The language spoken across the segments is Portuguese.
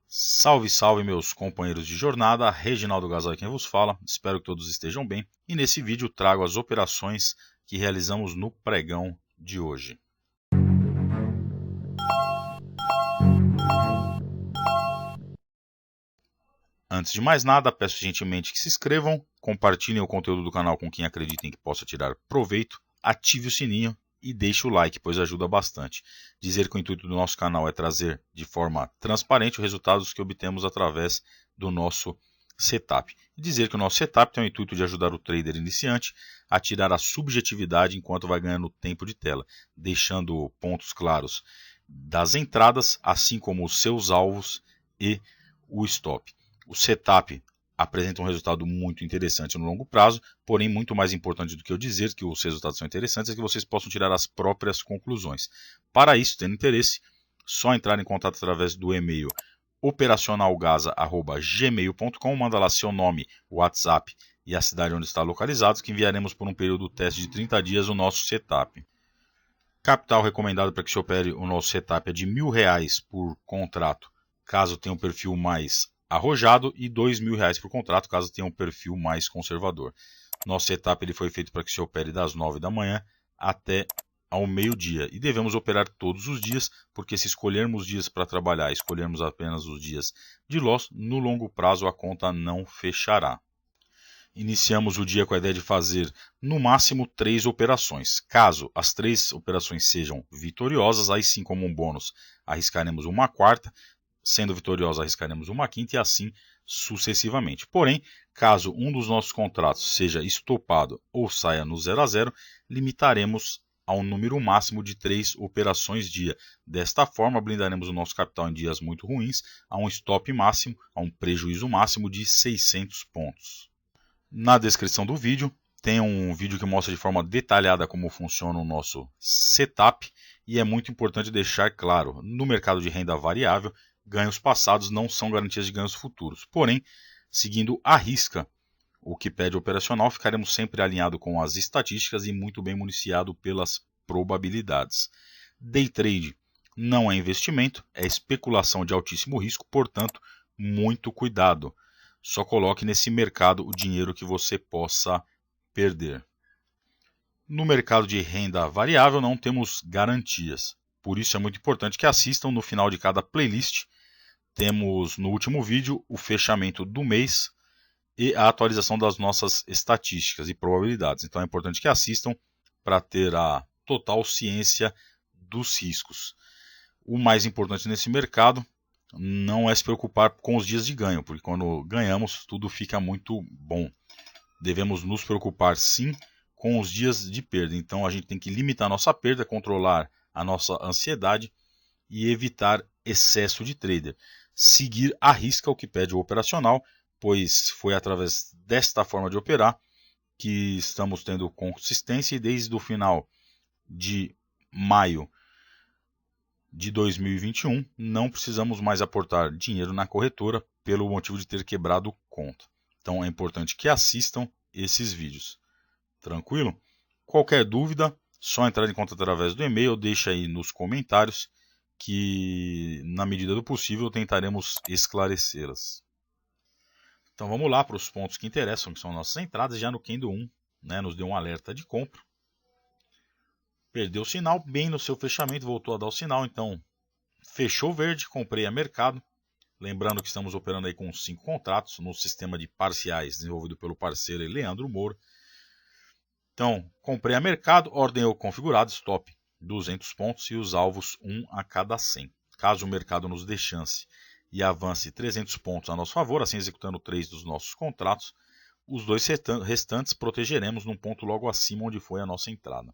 Salve, salve meus companheiros de jornada, Reginaldo Gasal quem vos fala, espero que todos estejam bem e nesse vídeo trago as operações que realizamos no pregão de hoje. Antes de mais nada, peço gentilmente que se inscrevam, compartilhem o conteúdo do canal com quem acreditem que possa tirar proveito, ative o sininho e deixe o like, pois ajuda bastante. Dizer que o intuito do nosso canal é trazer de forma transparente os resultados que obtemos através do nosso setup. E dizer que o nosso setup tem o intuito de ajudar o trader iniciante a tirar a subjetividade enquanto vai ganhando tempo de tela, deixando pontos claros das entradas, assim como os seus alvos e o stop. O setup apresenta um resultado muito interessante no longo prazo, porém muito mais importante do que eu dizer que os resultados são interessantes é que vocês possam tirar as próprias conclusões. Para isso, tendo interesse, só entrar em contato através do e-mail operacionalgasa@gmail.com, manda lá seu nome, WhatsApp e a cidade onde está localizado, que enviaremos por um período teste de 30 dias o nosso setup. Capital recomendado para que se opere o nosso setup é de R$1.000 por contrato, caso tenha um perfil mais arrojado, e R$2.000 por contrato, caso tenha um perfil mais conservador. Nosso setup ele foi feito para que se opere das 9 da manhã até ao meio-dia. E devemos operar todos os dias, porque se escolhermos dias para trabalhar, escolhermos apenas os dias de loss, no longo prazo a conta não fechará. Iniciamos o dia com a ideia de fazer no máximo 3 operações. Caso as 3 operações sejam vitoriosas, aí sim como um bônus arriscaremos uma quarta, sendo vitoriosa arriscaremos uma quinta e assim sucessivamente. Porém, caso um dos nossos contratos seja estopado ou saia no 0 a 0, limitaremos ao número máximo de 3 operações dia. Desta forma, blindaremos o nosso capital em dias muito ruins a um stop máximo, a um prejuízo máximo de 600 pontos. Na descrição do vídeo tem um vídeo que mostra de forma detalhada como funciona o nosso setup e é muito importante deixar claro, no mercado de renda variável, ganhos passados não são garantias de ganhos futuros. Porém, seguindo à risca o que pede operacional, ficaremos sempre alinhados com as estatísticas e muito bem municiado pelas probabilidades. Day trade não é investimento, é especulação de altíssimo risco, portanto, muito cuidado. Só coloque nesse mercado o dinheiro que você possa perder. No mercado de renda variável não temos garantias. Por isso é muito importante que assistam no final de cada playlist. Temos no último vídeo o fechamento do mês e a atualização das nossas estatísticas e probabilidades. Então é importante que assistam para ter a total ciência dos riscos. O mais importante nesse mercado não é se preocupar com os dias de ganho, porque quando ganhamos tudo fica muito bom. Devemos nos preocupar sim com os dias de perda. Então a gente tem que limitar a nossa perda, controlar a nossa ansiedade e evitar excesso de trader. Seguir à risca o que pede o operacional, pois foi através desta forma de operar que estamos tendo consistência e desde o final de maio de 2021 não precisamos mais aportar dinheiro na corretora pelo motivo de ter quebrado conta. Então é importante que assistam esses vídeos. Tranquilo? Qualquer dúvida, só entrar em contato através do e-mail, deixa aí nos comentários que na medida do possível tentaremos esclarecê-las. Então vamos lá para os pontos que interessam, que são nossas entradas. Já no Candle 1, nos deu um alerta de compra. Perdeu o sinal, bem no seu fechamento, voltou a dar o sinal, então fechou verde, comprei a mercado. Lembrando que estamos operando aí com 5 contratos no sistema de parciais desenvolvido pelo parceiro Leandro Moura. Então, comprei a mercado, ordem eu configurado, stop 200 pontos e os alvos 1 a cada 100. Caso o mercado nos dê chance e avance 300 pontos a nosso favor, assim executando 3 dos nossos contratos, os 2 restantes protegeremos num ponto logo acima onde foi a nossa entrada.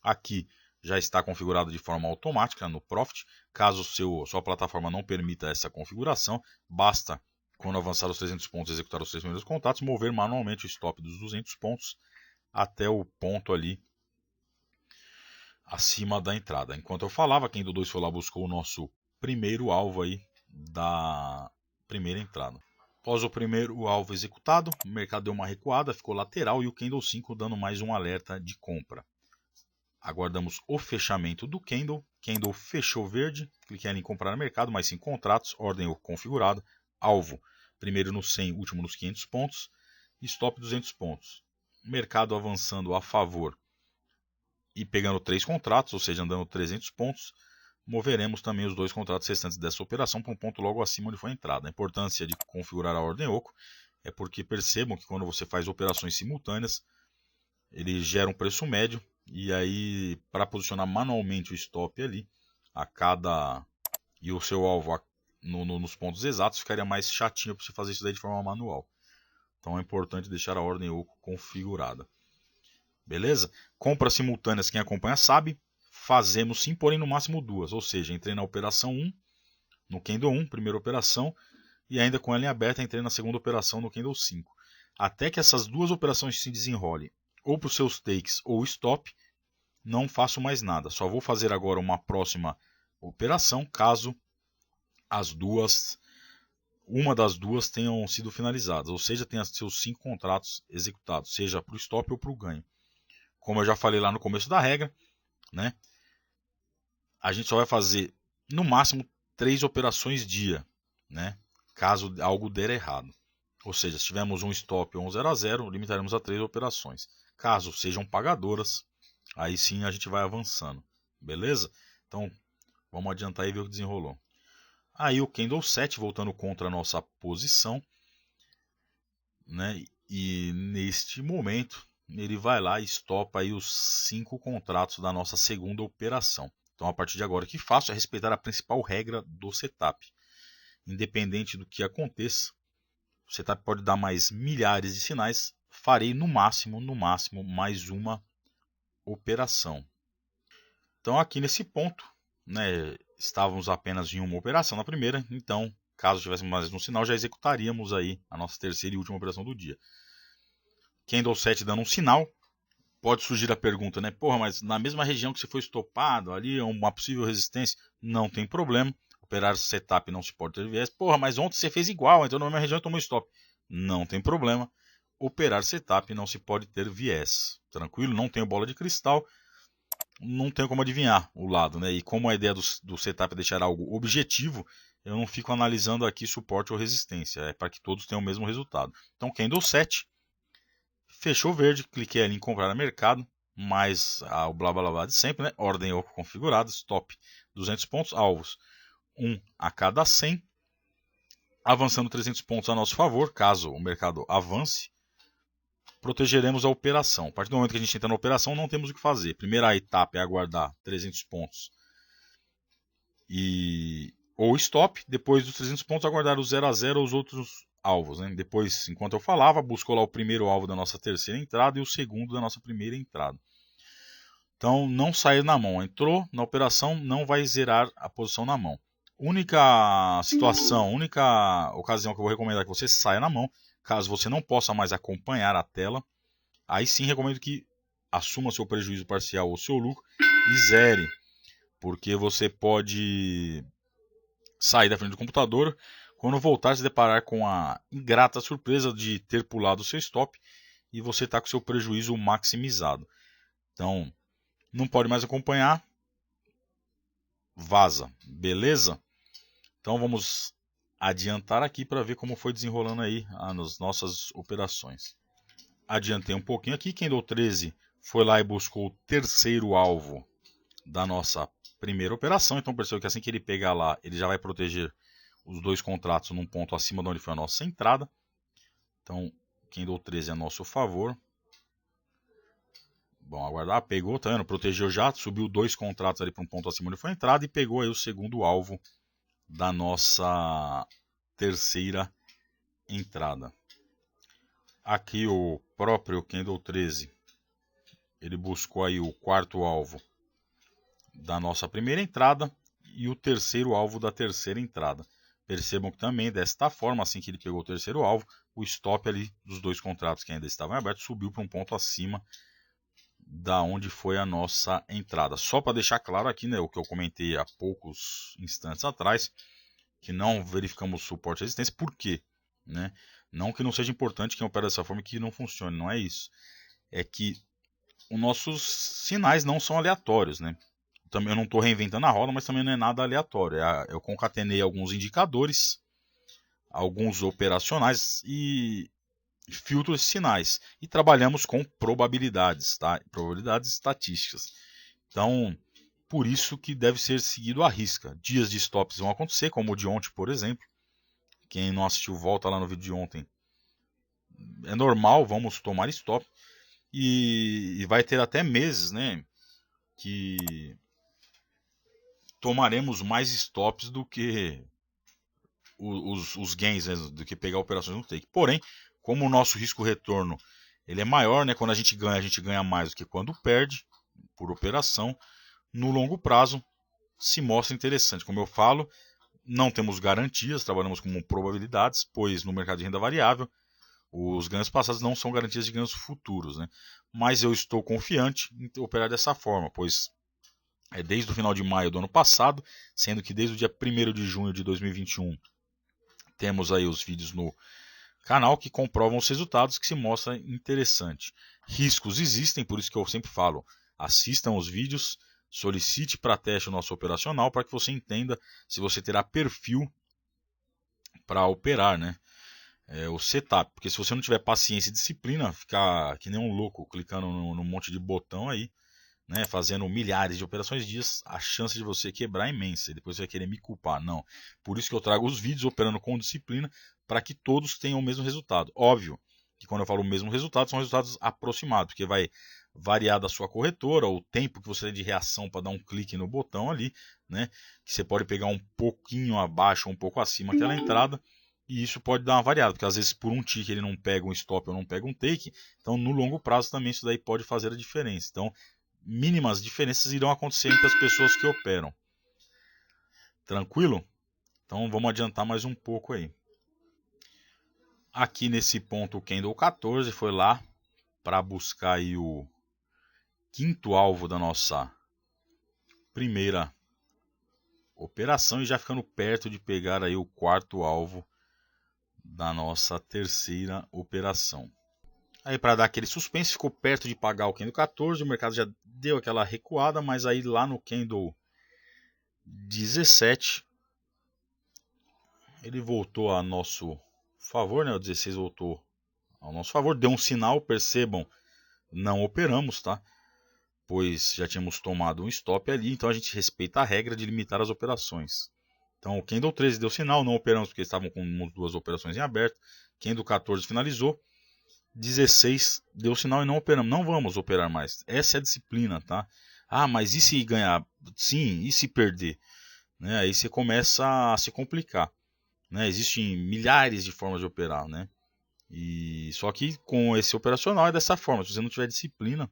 Aqui já está configurado de forma automática no Profit. Caso sua plataforma não permita essa configuração, basta, quando avançar os 300 pontos e executar os 3 primeiros contratos, mover manualmente o stop dos 200 pontos até o ponto ali acima da entrada. Enquanto eu falava, quem do 2 foi lá buscou o nosso primeiro alvo aí da primeira entrada. Após o primeiro alvo executado, o mercado deu uma recuada, ficou lateral e o Candle 5 dando mais um alerta de compra. Aguardamos o fechamento do candle. Candle fechou verde. Cliquei em comprar no mercado, mais 5 contratos. Ordem configurada. Alvo, primeiro nos 100, último nos 500 pontos. Stop 200 pontos. Mercado avançando a favor e pegando 3 contratos, ou seja, andando 300 pontos. Moveremos também os 2 contratos restantes dessa operação para um ponto logo acima onde foi a entrada. A importância de configurar a ordem oco é porque percebam que quando você faz operações simultâneas, ele gera um preço médio, e aí para posicionar manualmente o stop ali, e o seu alvo nos pontos exatos, ficaria mais chatinho para você fazer isso daí de forma manual. Então é importante deixar a ordem oco configurada. Beleza? Compras simultâneas, quem acompanha sabe. Fazemos sim, porém no máximo 2. Ou seja, entrei na operação 1, no candle 1, primeira operação, e ainda com ela em aberta entrei na segunda operação no candle 5. Até que essas 2 operações se desenrolem, ou para os seus takes ou stop, não faço mais nada. Só vou fazer agora uma próxima operação caso uma das duas tenham sido finalizadas, ou seja, tenha seus 5 contratos executados, seja para o stop ou para o ganho. Como eu já falei lá no começo da regra, né, a gente só vai fazer no máximo 3 operações dia, né, caso algo der errado. Ou seja, se tivermos um stop ou um 0 a 0, limitaremos a 3 operações. Caso sejam pagadoras, aí sim a gente vai avançando. Beleza? Então, vamos adiantar e ver o que desenrolou. Aí o candle 7 voltando contra a nossa posição, né? E neste momento ele vai lá e estopa aí os 5 contratos da nossa segunda operação. Então a partir de agora o que faço é respeitar a principal regra do setup. Independente do que aconteça, o setup pode dar mais milhares de sinais, farei no máximo mais uma operação. Então aqui nesse ponto, né, estávamos apenas em uma operação na primeira, então caso tivéssemos mais um sinal, já executaríamos aí a nossa terceira e última operação do dia. Candle 7 dando um sinal, pode surgir a pergunta, né? Porra, mas na mesma região que você foi estopado, ali é uma possível resistência, não tem problema. Operar setup não se pode ter viés. Porra, mas ontem você fez igual, entrou na mesma região e tomou stop. Não tem problema. Operar setup não se pode ter viés. Tranquilo? Não tenho bola de cristal. Não tenho como adivinhar o lado, né? E como a ideia do setup é deixar algo objetivo, eu não fico analisando aqui suporte ou resistência. É para que todos tenham o mesmo resultado. Então, candle 7. Fechou verde. Cliquei ali em comprar no mercado. Mais o blá blá blá de sempre, né? Ordem oco configurada. Stop 200 pontos. Alvos 1 a cada 100, avançando 300 pontos a nosso favor, caso o mercado avance, protegeremos a operação. A partir do momento que a gente entra na operação, não temos o que fazer. Primeira etapa é aguardar 300 pontos ou stop, depois dos 300 pontos aguardar o 0 a 0 os outros alvos. Né? Depois, enquanto eu falava, buscou lá o primeiro alvo da nossa terceira entrada e o segundo da nossa primeira entrada. Então, não sair na mão. Entrou na operação, não vai zerar a posição na mão. Única situação, única ocasião que eu vou recomendar que você saia na mão, caso você não possa mais acompanhar a tela, aí sim recomendo que assuma seu prejuízo parcial ou seu lucro e zere, porque você pode sair da frente do computador, quando voltar se deparar com a ingrata surpresa de ter pulado o seu stop e você está com seu prejuízo maximizado. Então, não pode mais acompanhar, vaza, beleza? Então vamos adiantar aqui para ver como foi desenrolando aí as nossas operações. Adiantei um pouquinho aqui, candle 13 foi lá e buscou o terceiro alvo da nossa primeira operação. Então percebeu que assim que ele pegar lá, ele já vai proteger os 2 contratos num ponto acima de onde foi a nossa entrada. Então candle 13 é a nosso favor. Bom, aguardar, pegou, tá vendo? Protegeu já, subiu 2 contratos ali para um ponto acima onde foi a entrada e pegou aí o segundo alvo da nossa terceira entrada. Aqui o próprio candle 13, ele buscou aí o quarto alvo da nossa primeira entrada e o terceiro alvo da terceira entrada. Percebam que também desta forma, assim que ele pegou o terceiro alvo, o stop ali dos 2 contratos que ainda estavam abertos subiu para um ponto acima da onde foi a nossa entrada. Só para deixar claro aqui, né, o que eu comentei há poucos instantes atrás, que não verificamos suporte e resistência. Por quê? Né? Não que não seja importante quem opera dessa forma que não funcione, não é isso. É que os nossos sinais não são aleatórios, né? Também eu não estou reinventando a roda, mas também não é nada aleatório. Eu concatenei alguns indicadores, alguns operacionais e filtro esses sinais. E trabalhamos com probabilidades, tá? Probabilidades estatísticas. Então, por isso que deve ser seguido à risca. Dias de stops vão acontecer, como o de ontem, por exemplo. Quem não assistiu, volta lá no vídeo de ontem. É normal, vamos tomar stop. E vai ter até meses, né? Que tomaremos mais stops do que os gains, né, do que pegar operações no take. Porém, como o nosso risco-retorno ele é maior, né, quando a gente ganha mais do que quando perde por operação, no longo prazo se mostra interessante. Como eu falo, não temos garantias, trabalhamos com probabilidades, pois no mercado de renda variável os ganhos passados não são garantias de ganhos futuros, né? Mas eu estou confiante em operar dessa forma, pois é desde o final de maio do ano passado, sendo que desde o dia 1º de junho de 2021 temos aí os vídeos no canal que comprovam os resultados, que se mostra interessante. Riscos existem, por isso que eu sempre falo, assistam os vídeos, solicite para teste o nosso operacional para que você entenda se você terá perfil para operar, né? O setup, porque se você não tiver paciência e disciplina, ficar que nem um louco clicando no monte de botão aí, né, fazendo milhares de operações dias, a chance de você quebrar é imensa. E depois você vai querer me culpar. Não. Por isso que eu trago os vídeos operando com disciplina, para que todos tenham o mesmo resultado. Óbvio que quando eu falo o mesmo resultado, são resultados aproximados, porque vai variar da sua corretora, o tempo que você tem de reação para dar um clique no botão ali, né, que você pode pegar um pouquinho abaixo ou um pouco acima aquela entrada, e isso pode dar uma variada, porque às vezes por um tick ele não pega um stop ou não pega um take, então no longo prazo também isso daí pode fazer a diferença. Então, mínimas diferenças irão acontecer entre as pessoas que operam. Tranquilo? Então vamos adiantar mais um pouco aí. Aqui nesse ponto o Candle 14 foi lá para buscar aí o quinto alvo da nossa primeira operação e já ficando perto de pegar aí o quarto alvo da nossa terceira operação. Aí para dar aquele suspense, ficou perto de pagar o Candle 14, o mercado já deu aquela recuada, mas aí lá no Candle 17 ele voltou a nosso favor, né? O 16 voltou ao nosso favor, deu um sinal, percebam, não operamos, tá? Pois já tínhamos tomado um stop ali, então a gente respeita a regra de limitar as operações. Então o Candle 13 deu sinal, não operamos porque estavam com duas operações em aberto. Candle 14 finalizou, 16 deu sinal e não operamos. Não vamos operar mais. Essa é a disciplina, tá? Ah, mas e se ganhar? Sim, e se perder? Né? Aí você começa a se complicar. Né? Existem milhares de formas de operar, né? E só que com esse operacional é dessa forma. Se você não tiver disciplina,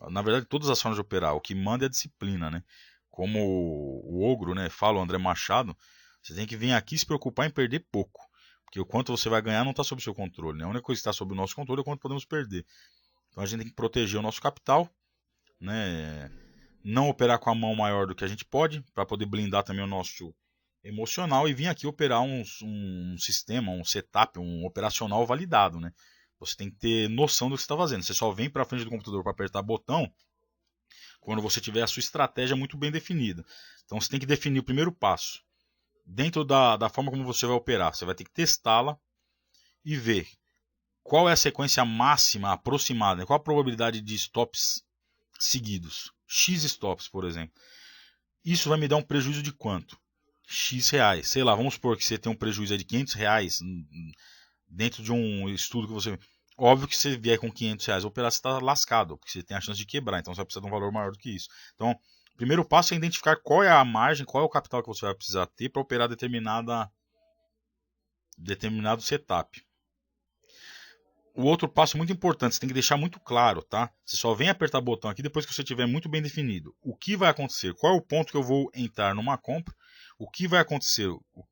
na verdade todas as formas de operar, o que manda é a disciplina, né? Como o ogro, né? Fala o André Machado, você tem que vir aqui se preocupar em perder pouco, porque o quanto você vai ganhar não está sob o seu controle, né? A única coisa que está sob o nosso controle é o quanto podemos perder. Então a gente tem que proteger o nosso capital, né? Não operar com a mão maior do que a gente pode, para poder blindar também o nosso emocional e vir aqui operar um sistema, um setup, um operacional validado, né? Você tem que ter noção do que você está fazendo. Você só vem para frente do computador para apertar botão quando você tiver a sua estratégia muito bem definida. Então você tem que definir o primeiro passo. Dentro da forma como você vai operar, você vai ter que testá-la e ver qual é a sequência máxima aproximada, né? Qual a probabilidade de stops seguidos. X stops, por exemplo. Isso vai me dar um prejuízo de quanto? X reais. Sei lá, vamos supor que você tem um prejuízo de 500 reais dentro de um estudo que você... Óbvio que se vier com 500 reais operar, você está lascado, porque você tem a chance de quebrar, então você vai precisar de um valor maior do que isso. Então, o primeiro passo é identificar qual é a margem, qual é o capital que você vai precisar ter para operar determinado setup. O outro passo muito importante, você tem que deixar muito claro, tá? Você só vem apertar o botão aqui depois que você tiver muito bem definido. O que vai acontecer? Qual é o ponto que eu vou entrar numa compra? O que vai acontecer?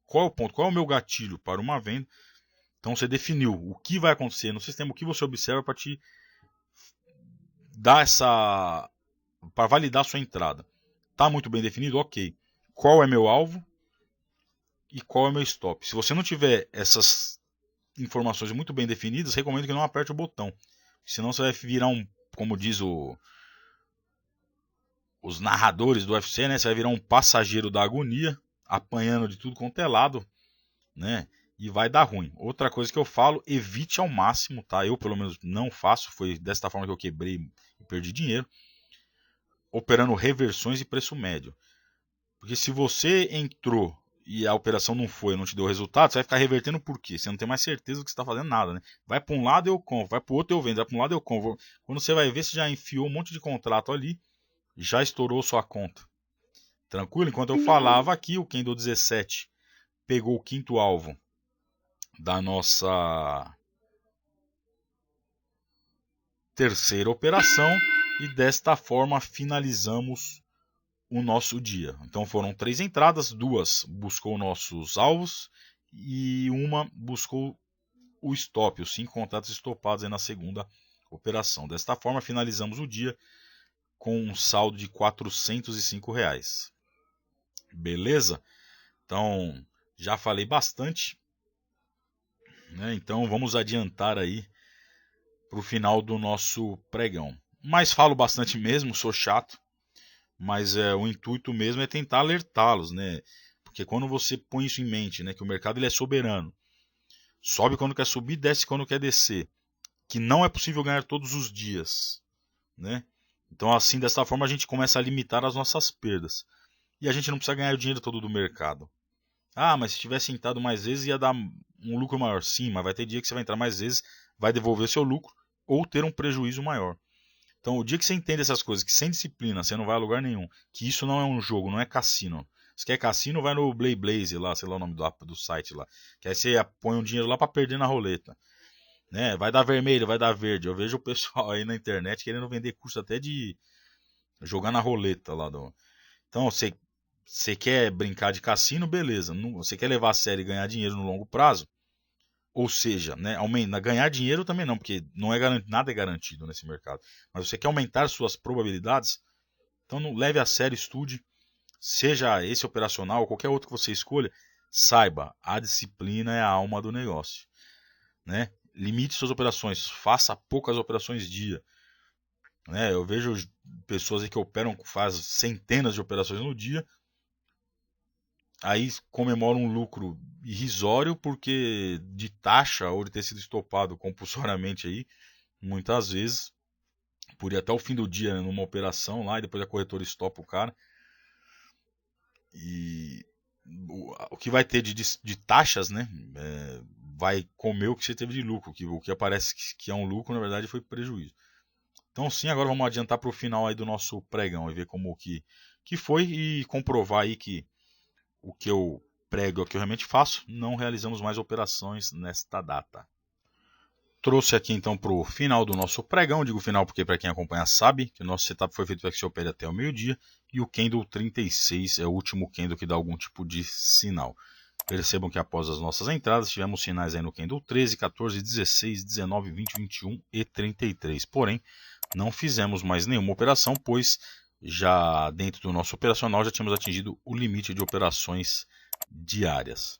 Qual é o ponto? Qual é o meu gatilho para uma venda? Então você definiu o que vai acontecer no sistema, o que você observa para te dar para validar a sua entrada. Tá muito bem definido? Ok. Qual é meu alvo e qual é meu stop? Se você não tiver essas informações muito bem definidas, recomendo que não aperte o botão. Senão você vai virar como diz o os narradores do UFC, né? Você vai virar um passageiro da agonia, apanhando de tudo quanto é lado, né? E vai dar ruim. Outra coisa que eu falo, evite ao máximo, tá? Eu pelo menos não faço, foi desta forma que eu quebrei e perdi dinheiro, operando reversões e preço médio. Porque se você entrou e a operação não foi, não te deu resultado, você vai ficar revertendo por quê? Você não tem mais certeza do que você está fazendo nada, né? Vai para um lado eu compro, vai para o outro eu vendo, vai para um lado eu compro. Quando você vai ver, você já enfiou um monte de contrato ali, já estourou sua conta. Tranquilo? Enquanto eu falava aqui, o Kendo 17 pegou o quinto alvo da nossa terceira operação e desta forma finalizamos o nosso dia. Então foram 3 entradas, 2 buscou nossos alvos e uma buscou o stop, os 5 contratos estopados aí na segunda operação. Desta forma finalizamos o dia com um saldo de R$405. Beleza? Então já falei bastante, né? Então vamos adiantar aí para o final do nosso pregão. Mas falo bastante mesmo, sou chato. Mas o intuito mesmo é tentar alertá-los, né? Porque quando você põe isso em mente, né, que o mercado ele é soberano, sobe quando quer subir, desce quando quer descer, que não é possível ganhar todos os dias, né? Então assim, dessa forma a gente começa a limitar as nossas perdas. E a gente não precisa ganhar o dinheiro todo do mercado. Ah, mas se tivesse entrado mais vezes ia dar um lucro maior. Sim, mas vai ter dia que você vai entrar mais vezes, vai devolver seu lucro ou ter um prejuízo maior. Então, o dia que você entende essas coisas, que sem disciplina você não vai a lugar nenhum, que isso não é um jogo, não é cassino. Se quer cassino, vai no Play Blaze lá, sei lá o nome do site lá. Que aí você põe um dinheiro lá para perder na roleta. Né? Vai dar vermelho, vai dar verde. Eu vejo o pessoal aí na internet querendo vender curso até de jogar na roleta lá. Então, você quer brincar de cassino, beleza. Você quer levar a sério e ganhar dinheiro no longo prazo? Ou seja, né, ganhar dinheiro também não, porque não é nada é garantido nesse mercado. Mas você quer aumentar suas probabilidades? Então não leve a sério, estude, seja esse operacional ou qualquer outro que você escolha, saiba, a disciplina é a alma do negócio. Né? Limite suas operações, faça poucas operações dia. Né? Eu vejo pessoas aí que operam, fazem centenas de operações no dia, aí comemora um lucro irrisório porque de taxa ou de ter sido estopado compulsoriamente aí, muitas vezes, por ir até o fim do dia, né, numa operação lá e depois a corretora estopa o cara. E o que vai ter de taxas, né, vai comer o que você teve de lucro, o que aparece que é um lucro, na verdade foi prejuízo. Então sim, agora vamos adiantar para o final aí do nosso pregão e ver como que foi e comprovar aí que o que eu prego é o que eu realmente faço, não realizamos mais operações nesta data. Trouxe aqui então para o final do nosso pregão, digo final porque para quem acompanha sabe que o nosso setup foi feito para que se opere até o meio-dia e o candle 36 é o último candle que dá algum tipo de sinal. Percebam que após as nossas entradas tivemos sinais aí no candle 13, 14, 16, 19, 20, 21 e 33. Porém, não fizemos mais nenhuma operação, pois já dentro do nosso operacional já tínhamos atingido o limite de operações diárias.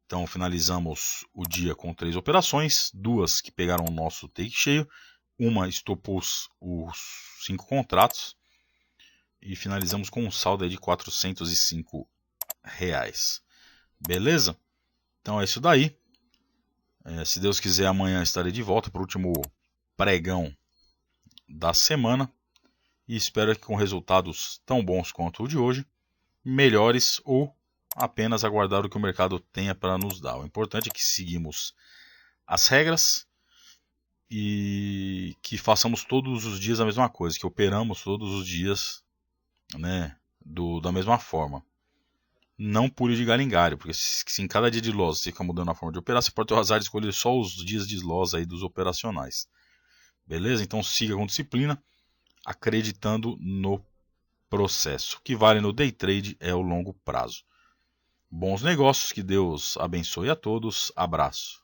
Então finalizamos o dia com 3 operações, 2 que pegaram o nosso take cheio, uma estopou os 5 contratos e finalizamos com um saldo de R$405. Beleza? Então é isso daí. Se Deus quiser, amanhã estarei de volta para o último pregão da semana. E espero que com resultados tão bons quanto o de hoje, melhores ou apenas aguardar o que o mercado tenha para nos dar. O importante é que seguimos as regras e que façamos todos os dias a mesma coisa, que operamos todos os dias, né, da mesma forma. Não pule de galho em galho, porque se em cada dia de loss você fica mudando a forma de operar, você pode ter o azar de escolher só os dias de loss aí dos operacionais. Beleza? Então siga com disciplina, acreditando no processo. O que vale no day trade é o longo prazo. Bons negócios, que Deus abençoe a todos. Abraço.